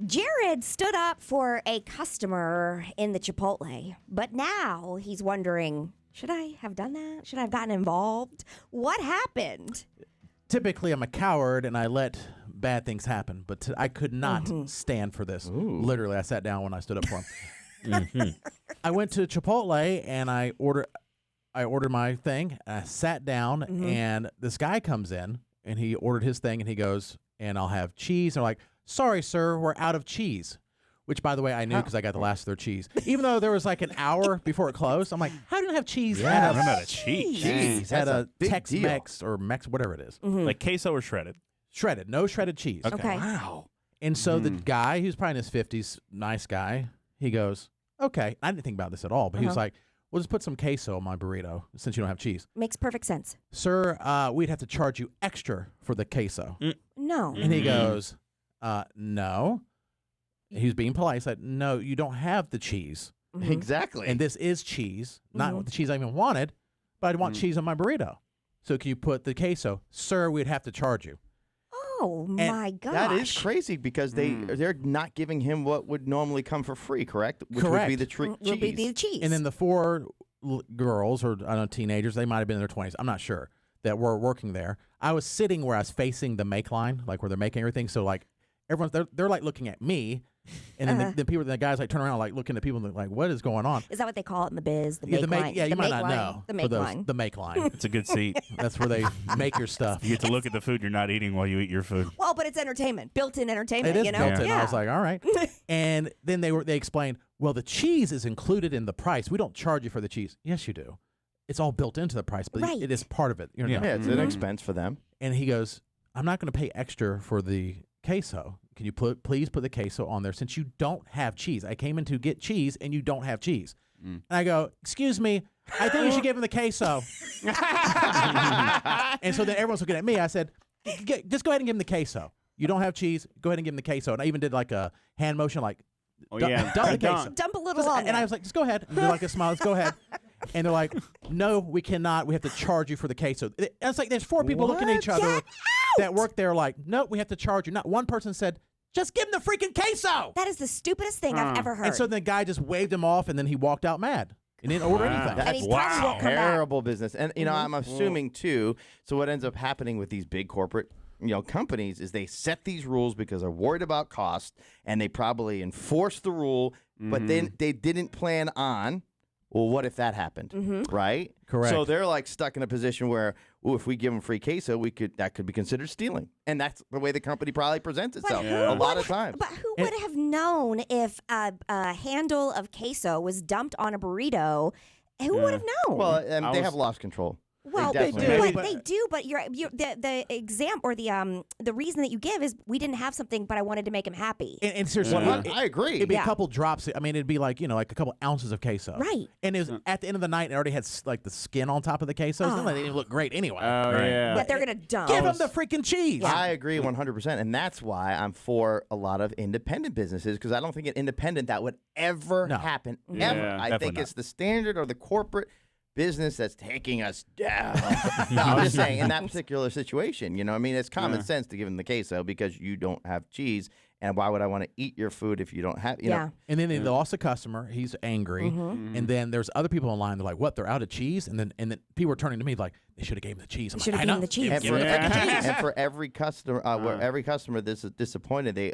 Jared stood up for a customer in the Chipotle, but now he's wondering, should I have done that? Should I have gotten involved? What happened? Typically, I'm a coward and I let bad things happen, but I could not stand for this. Ooh. Literally, I sat down when I stood up for him. I went to Chipotle and I ordered my thing. And I sat down and this guy comes in and he ordered his thing and he goes, and I'll have cheese. And I'm like, sorry, sir, we're out of cheese. Which, by the way, I knew because I got the last of their cheese. Even though there was like an hour before it closed, I'm like, how do you have cheese? Yeah, at I'm out of cheese. at That's a a big Tex-Mex or Mex, whatever it is. Like queso or shredded? Shredded, no shredded cheese. Okay. Wow. And so the guy, who's probably in his 50s, nice guy, he goes, okay. I didn't think about this at all, but he was like, we'll just put some queso on my burrito since you don't have cheese. Makes perfect sense. Sir, we'd have to charge you extra for the queso. No. And he goes, no. He was being polite. He said, no, you don't have the cheese. Exactly. And this is cheese, not the cheese I even wanted, but I want cheese on my burrito. So can you put the queso? Sir, we'd have to charge you. Oh, my gosh. that is crazy because they're not giving him what would normally come for free, correct? Which would be the cheese. Would be the cheese. And then the four girls, or I don't know, teenagers, they might have been in their 20s, I'm not sure, that were working there. I was sitting where I was facing the make line, like where they're making everything. So like everyone's, they're like looking at me. And then the guys like turn around like looking at people and like, what is going on? Is that what they call it in the biz? The make line? Yeah, you might make not line? know. The make line. The make line. It's a good seat. That's where they make your stuff. You get to look at the food you're not eating while you eat your food. Well, but it's entertainment, built-in entertainment. It is you know? built in. Yeah. I was like, all right. And then they explained, well, the cheese is included in the price. We don't charge you for the cheese. Yes, you do. It's all built into the price, but Right. it is part of it. You know? Yeah, it's an expense for them. And he goes, I'm not going to pay extra for the queso. Can you please put the queso on there since you don't have cheese? I came in to get cheese and you don't have cheese. And I go, excuse me, I think you should give him the queso. And so then everyone's looking at me. I said, just go ahead and give him the queso. You don't have cheese. Go ahead and give him the queso. And I even did like a hand motion, like, dump the queso. Dump a little on And there. I was like, just go ahead. And they're like a smile, let's go ahead. And they're like, no, we cannot. We have to charge you for the queso. It's like there's four people looking at each other that work there like, no, we have to charge you. Not one person said, just give him the freaking queso. That is the stupidest thing I've ever heard. And so the guy just waved him off and then he walked out mad. He didn't order anything. And he probably won't come back. Terrible business. And, you know, I'm assuming, too, so what ends up happening with these big corporate companies is they set these rules because they're worried about cost, and they probably enforce the rule, but then they didn't plan on, well, what if that happened, right? Correct. So they're like stuck in a position where, if we give them free queso, that could be considered stealing, and that's the way the company probably presents itself a lot of times. But who would have known if a handle of queso was dumped on a burrito? Who would have known? Well, they have lost control. Well, They definitely but they do. But you're the exam or the reason that you give is we didn't have something, but I wanted to make him happy. And seriously, I agree. It'd be a couple drops. I mean, it'd be like, like a couple ounces of queso. Right. And it was at the end of the night, it already had like the skin on top of the queso. So it didn't look great anyway. Oh, yeah. But they're gonna dump. Give them the freaking cheese. I agree 100%. And that's why I'm for a lot of independent businesses, because I don't think an independent that would ever happen, ever. Yeah, I think definitely it's the standard or the corporate business that's taking us down. No, I'm just saying, in that particular situation, I mean, it's common sense to give them the queso because you don't have cheese. And why would I want to eat your food if you don't have, you know? And then they lost a customer. He's angry. And then there's other people in line. They're like, what? They're out of cheese? And then people were turning to me like, they should have gave him the cheese. I'm Should like, have I given know. the cheese. Give him the freaking cheese. And for every customer, where every customer this is disappointed, they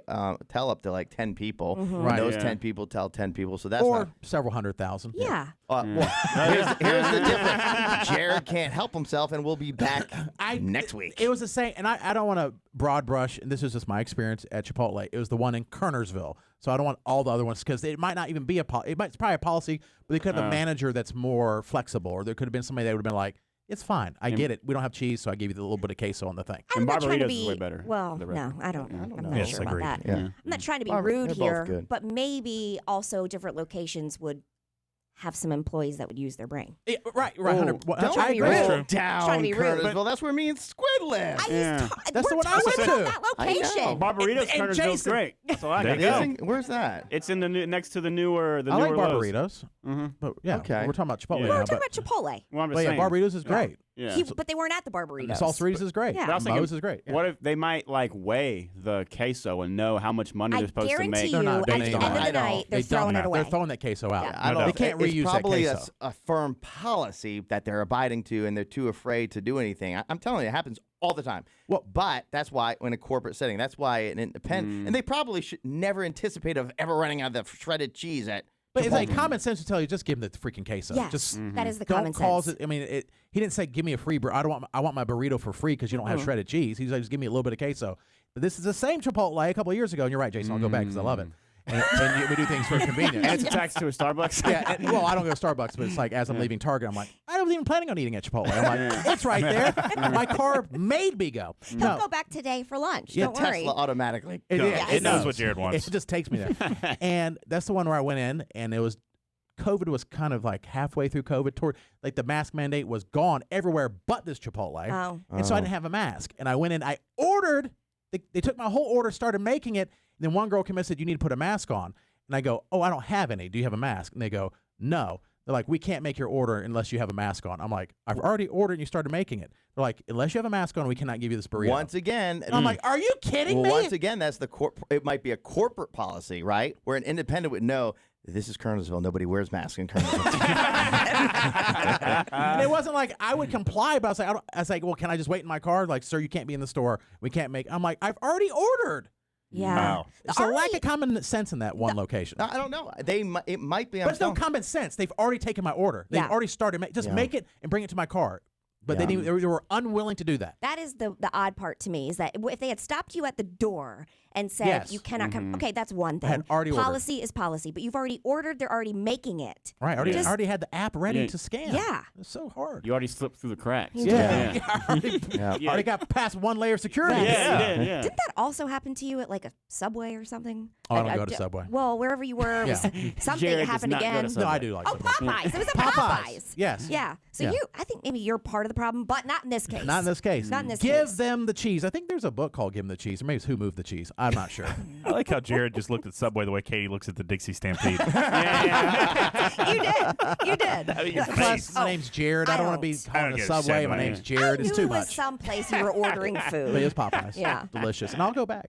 tell up to like 10 people. Right. And those Yeah. 10 people tell 10 people. So that's Or not. several 100,000. Yeah. Well, here's the difference. Jared can't help himself, and we'll be back next week. It was the same, and I don't want to broad brush, and this is just my experience at Chipotle. It was the one in Kernersville, so I don't want all the other ones because it might not even be it's probably a policy, but they could have a manager that's more flexible, or there could have been somebody that would have been like, it's fine, I get it, we don't have cheese, so I give you the little bit of queso on the thing. I'm not trying to Barbaritas be is way better. Well, The no, I don't. I'm not Yes, sure about agreed. that. Yeah. I'm not trying to be Well, rude they're both here, good. but maybe also different locations would have some employees that would use their brain. Yeah, right, 100. Don't trying to be go rude. True. down Trying to be rude. Kernersville. That's where me and Squid live. That's the we're one I went talking to. about that location. Barbaritas, And Kernersville's Jason- great. That's all I There got. you go. Isn't- Where's that? It's in the next to the newer I like Lowe's. Barbaritos, but yeah, Okay. we're talking about Chipotle We're now. talking But about Chipotle. Well, I'm just yeah, saying. Barbaritos is great. Yeah. But they weren't at the Barbaritos. Salsaritas is great. Yeah. But I was thinking, Moe's is great. Yeah. What if they might like weigh the queso and know how much money I they're supposed to guarantee make? you, not at doing the it end of anymore. the I know. night, they're They throwing don't. it away. They're throwing that queso out. Yeah. I don't They can't it's reuse that probably queso. a firm policy that they're abiding to, and they're too afraid to do anything. I'm telling you, it happens all the time. Well- but that's why in a corporate setting, that's why an independent, and they probably should never anticipate of ever running out of the shredded cheese at. But it's like Chipotle. common sense to tell you, just give them the freaking queso. Yes, Just that is the don't common cause sense. it. I mean, he didn't say give me a free. I want my burrito for free because you don't have shredded cheese. He's like, just give me a little bit of queso. But this is the same Chipotle a couple of years ago, and you're right, Jason. I'll go back because I love it. And we do things for convenience. And it's attached to a Starbucks. Yeah, well, I don't go to Starbucks, but it's like as I'm leaving Target, I'm like, I wasn't even planning on eating at Chipotle. I'm like, it's right there. My car made me go. Don't go back today for lunch. Yeah, Don't worry. Tesla automatically. It, Yeah, it it knows does. what Jared wants. It just takes me there. And that's the one where I went in, and it was COVID was kind of like halfway through COVID. Toward like the mask mandate was gone everywhere but this Chipotle. Oh. And so I didn't have a mask. And I went in, I ordered. They took my whole order, started making it. And then one girl came in and said, "You need to put a mask on." And I go, "Oh, I don't have any. Do you have a mask?" And they go, "No." They're like, "We can't make your order unless you have a mask on." I'm like, "I've already ordered and you started making it." They're like, "Unless you have a mask on, we cannot give you this burrito." Once again, and I'm like, "Are you kidding me?" once again, that's it might be a corporate policy, right? Where an independent would know this is Kernersville. Nobody wears masks in Kernersville. And it wasn't like I would comply, but I was like, "Well, can I just wait in my car?" Like, "Sir, you can't be in the store. We can't make." I'm like, "I've already ordered." Yeah. Wow. There's a lack of common sense in that one location. I don't know. It might be. But it's no common sense. They've already taken my order. They've Yeah. already started. Make it and bring it to my car. But they were unwilling to do that. That is the odd part to me is that if they had stopped you at the door and said Yes. you cannot come, okay, that's one thing. had already ordered. Policy is policy, but you've already ordered. They're already making it. Right. I Just- already had the app ready Yeah. to scan. Yeah. It's so hard. You already slipped through the cracks. Yeah. Yeah. I already got past one layer of security. Yeah, Yes. you did, yeah. Didn't that also happen to you at like a Subway or something? Oh, I don't Like, go to Subway. Well, wherever you were, Yeah. something Jared does happened not go to again. Subway. No, I do like Oh, Subway. Popeyes. It was at Popeyes. Popeyes. Yes. Yeah. So Yeah. I think maybe you're part of the problem, but not in this case. Not in this case. Not in this Give case. them the cheese. I think there's a book called Give Them the Cheese. Or maybe it's Who Moved the Cheese. I'm not sure. I like how Jared just looked at Subway the way Katie looks at the Dixie Stampede. You did. I mean, your Plus, face. my name's Jared. I don't want to be don't. I calling don't a get Subway. upset My by name's it. Jared. I It's knew too it was much. someplace you were ordering But food. it's Popeyes. Yeah. Delicious. And I'll go back.